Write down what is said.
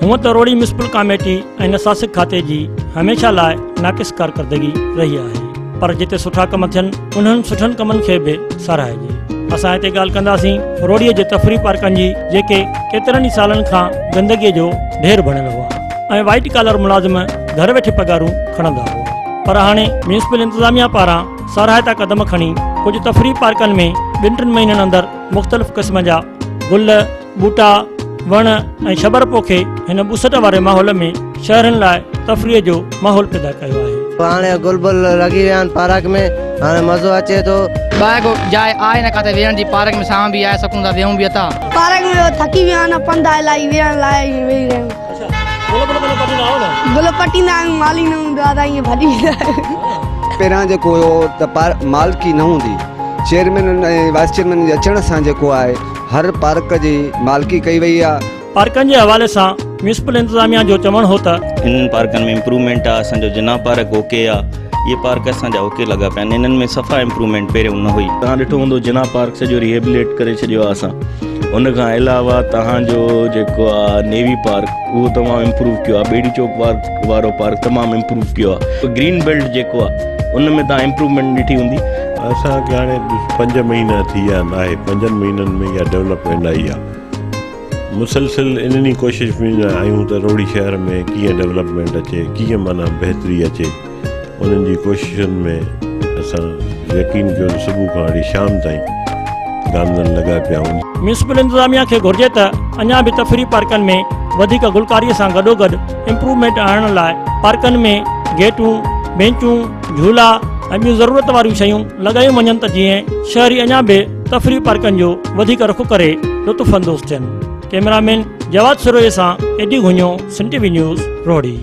हूँ तो रोड़ी municipal committee ऐं नसासिक खाते जी हमेशा लाइ नाक़िस कारकर्दगी रही है, पर जिते सुठा कम थियनि उन्हनि सुठनि कमनि खे बि साराहिजे। असां हिते ॻाल्हि कंदासीं रोड़ीअ जे तफ़री पार्कनि जी, जेके केतिरनि ई सालनि खां गंदगीअ जो ढेर बणियल हुआ ऐं वाइट कॉलर मुलाज़िम घर वेठे पगारूं खणंदा हुआ। पर हाणे म्यूनिसिपल इंतज़ामिया पारां साराहिता क़दम खणी कुझु तफ़री पार्कनि में 2-3 महीननि अंदरि मुख़्तलिफ़ क़िस्म जा गुल, ॿूटा, वण ऐं शबर पोखे हिन ॿुसट वारे माहौल में शहरनि लाइ तफ़रीह जो माहौल पैदा कयो आहे। हाणे गुल बुल लॻी विया आहिनि पार्क में, हाणे मज़ो अचे थो। ॿाहिरि जाइ आहे न किथे वेहण जी, पार्क में सां बि आहे, सघूं था, वेहूं बि था। पार्क में थकी विया आहिनि, पंधि इलाही वेहण लाइ वेही रहियूं। गुल पटींदा आहियूं, माली न हूंदो आहे त ईअं भॼी वेंदा आहियूं। पहिरां जेको हुयो त मालिकी न हूंदी, चेयरमैन ऐं वाइस चेयरमैन जे अचण सां जेको आहे हर पार्क जी मालिकी कई वई आहे। पार्कनि जे हवाले सां म्यूनिसिपल इंतज़ामिया जो चवणु हो त इन्हनि पार्कनि में इम्प्रूवमेंट आहे। असांजो जिना पार्क ओके आहे, ये पार्क असांजा ओके लॻा पिया आहिनि। इन्हनि में सफ़ा इम्प्रूवमेंट पहिरियों न हुई। तव्हां ॾिठो हूंदो जिना पार्क सॼो रिहेबिलेट करे छॾियो आहे असां। उन खां अलावा तव्हांजो जेको आहे नेवी पार्क, उहो तमामु इम्प्रूव कयो आहे। बेड़ी चौक पार्क वारो पार्क तमामु इम्प्रूव कयो आहे। ग्रीन बेल्ट जेको आहे उन में तव्हां इम्प्रूवमेंट ॾिठी हूंदी। असांखे हाणे 5 महीना थी विया आहिनि, 5 महीननि में इहा डेवलपमेंट आई आहे। मुसलसिल इन्हनि कोशिशि में आहियूं त रोड़ी शहर में कीअं डेवलपमेंट अचे, कीअं माना बहितरी अचे। उन्हनि जी कोशिशुनि में असां यकीन कयो सुबुह खां वठी शाम ताईं गांधन लॻा पिया आहियूं। म्यूनिसिपल इंतज़ामिया खे घुर्जे त अञा बि तफ़री पार्कनि में वधीक गुलकारीअ सां गॾोगॾु इम्प्रूवमेंट आणण लाइ पार्कनि में गेटूं, बेंचूं, झूला ऐं ॿियूं ज़रूरत वारियूं शयूं लॻायूं वञनि त जीअं शहरी अञा बि तफ़री पार्कनि जो वधीक रुख़ करे लुत्फ़ अंदोज़ थियनि। कैमरामैन जवाद सुरोए सां एडी घुञो, सिंध टीवी न्यूज़, रोड़ी।